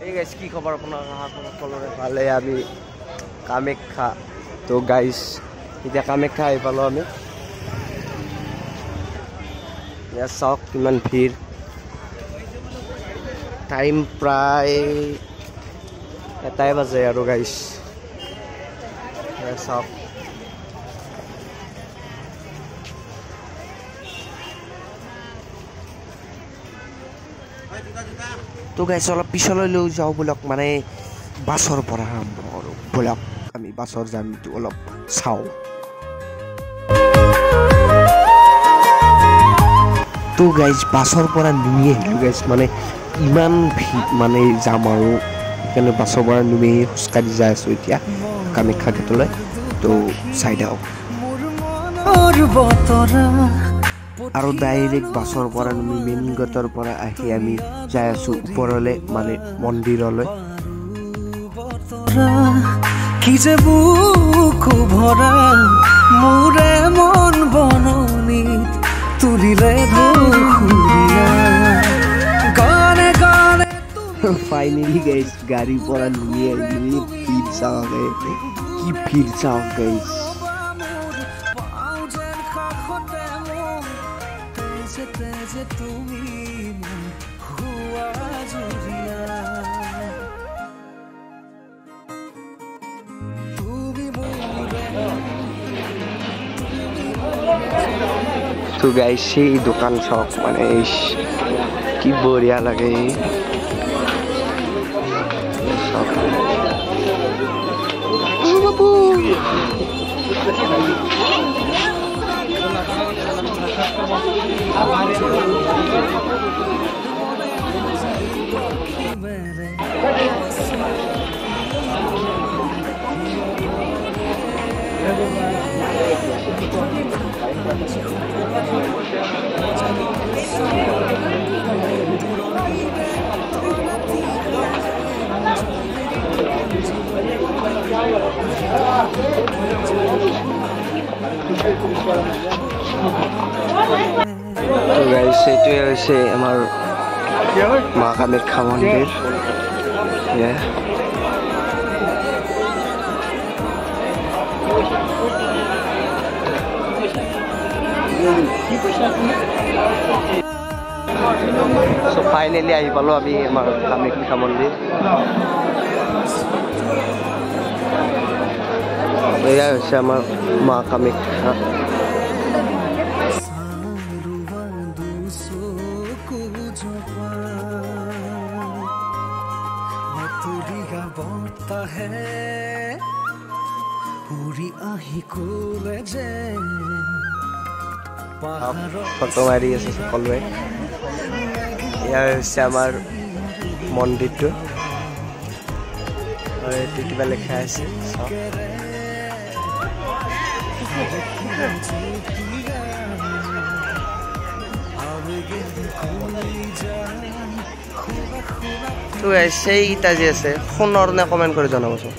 এই গাইস কি খবৰ আপোনাৰ সকলোৰে ভালে আমি কামাখ্যা তো গাইস এতিয়া কামাখ্যা আহি পালো আমি ইয়াত চাওক কিমান ভিৰ টাইম প্ৰায় 1 বাজে আৰু গাইস চাওক তো গাইস অলপ পিছলৈ লৈ যাও বলক মানে বাছৰ পৰা আৰম্ভ কৰো বলক আমি বাছৰ জাৰ্নিটো অলপ চাও তো গাইস বাছৰ পৰা নুমি আহিলো গাইস মানে ইমান মানে যাম আৰু এখানে বাছৰ পৰা নুমি খোজকাঢ়ি যাই আছো এতিয়া কামাখ্যা গেটলৈ তো চাই দাও আৰু ডাইৰেক্ট বাছৰ পৰা নুমি মেইন গেটৰ পৰা আহি আমি যাই আছো ওপৰলে মানে মন্দিৰলৈ কি যে বুকু ভৰা মোৰে মন বননিত তুলিলে ধুৰিয়া গানে গানে ফাইনালি গাইস গাড়ী পৰা নুমি আহিলো ভিৰ চাওক কি ভিৰ চাওক গাইস তো গাইস সেই দোকান সব মানে কি বঢ়িয়া লাগে তো গাইস এইটোৱে হৈছে আমাৰ মা কামাখ্যা মন্দিৰ So finally ahi palo ami amar Kamakhya mondir eya hoise amar ma Kamakhya puri ahi kole je photo মাৰি আছে সকলোৱে ইয়াৰ হৈছে আমাৰ মন্দিৰটো আৰু এইটো কিবা লেখা আছে তো সেইটা যে আছে সোণৰ নে কমেণ্ট কৰি জনাবচোন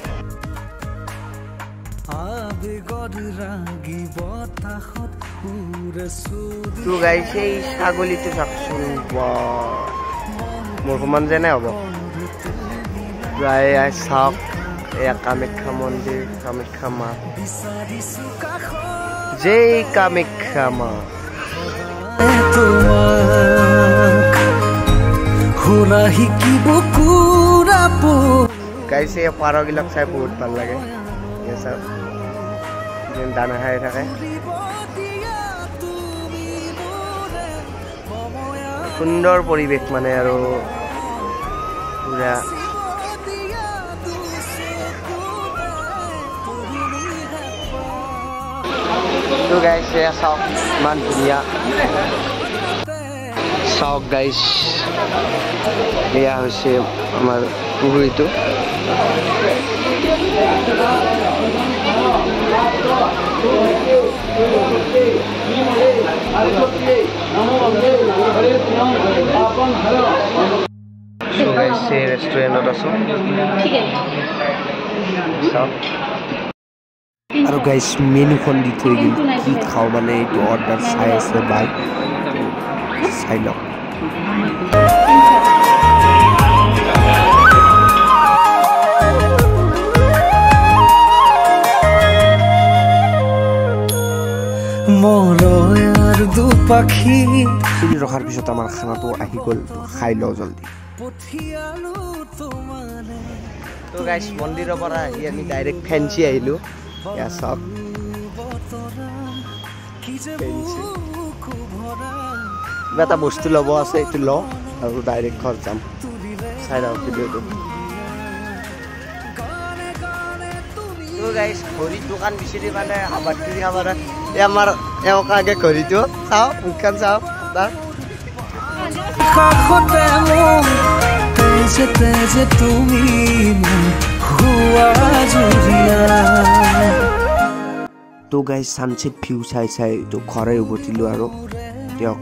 তো গাইস এই ছাগলীটো চাকচোন মোৰ সমান যেনে হ'ব প্ৰায় চাওক এয়া কামাখ্যা মন্দিৰ কামাখ্যা মা জয় কামাখ্যা মা গাইস এই পাৰগিলাক চাই বহুত ভাল লাগে দানা খাই থাকে সুন্দৰ পৰিৱেশ মানে আৰু পুৰা তো গাইস চাওক ইমান ধুনীয়া চাওক গাইস এয়া হৈছে আমাৰ পুখুৰীটো ৰেষ্টুৰেণ্টত আছো আৰু গাইস মেনুখন দি থৈ গ'ল কি খাওঁ মানে এইটো অৰ্ডাৰ চাই আছে বাই চাই লওক পাখি ৰখাৰ পিছত আমাৰ খানাটো আহি গ'ল খাই লওঁ জলদি তো গাইজ মন্দিৰৰ পৰা আহি আমি ডাইৰেক্ট ফেঞ্চি আহিলোঁ এয়া চাওক কিবা এটা বস্তু ল'ব আছে এইটো লওঁ আৰু ডাইৰেক্ট ঘৰ যাম চাই লওঁ ভিডিঅ'টো তো গাইজ ঘড়ী দোকান বিচাৰি মানে হাবাথুৰি খাবাৰ এই আমাৰ এওঁক আগে ঘড়ীটো চাওঁ মুখখন চাওঁ তাৰ কাষতে মোৰ তেজে তেজে তুমি মোৰ হুৱা জুৰিয়া তো গাইজ ছানছেট ভিউ চাই চাই তো ঘৰে উভতিলোঁ আৰু দিয়ক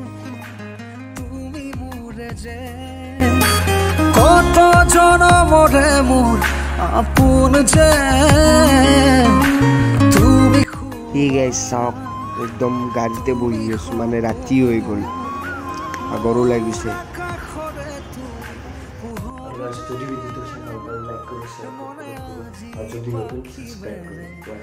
কত জনমৰে মোৰ আপোন যে তুমি এই গাইজ চাওক একদম গাড়ীতে বহি আছোঁ মানে ৰাতি হৈ গ'ল ভাগৰো লাগিছে যদি ভিডিঅ'টো চাই ভাল পালে লাইক কৰি শ্বেয়াৰ কৰক আৰু যদি নতুন সাবস্ক্ৰাইব কৰক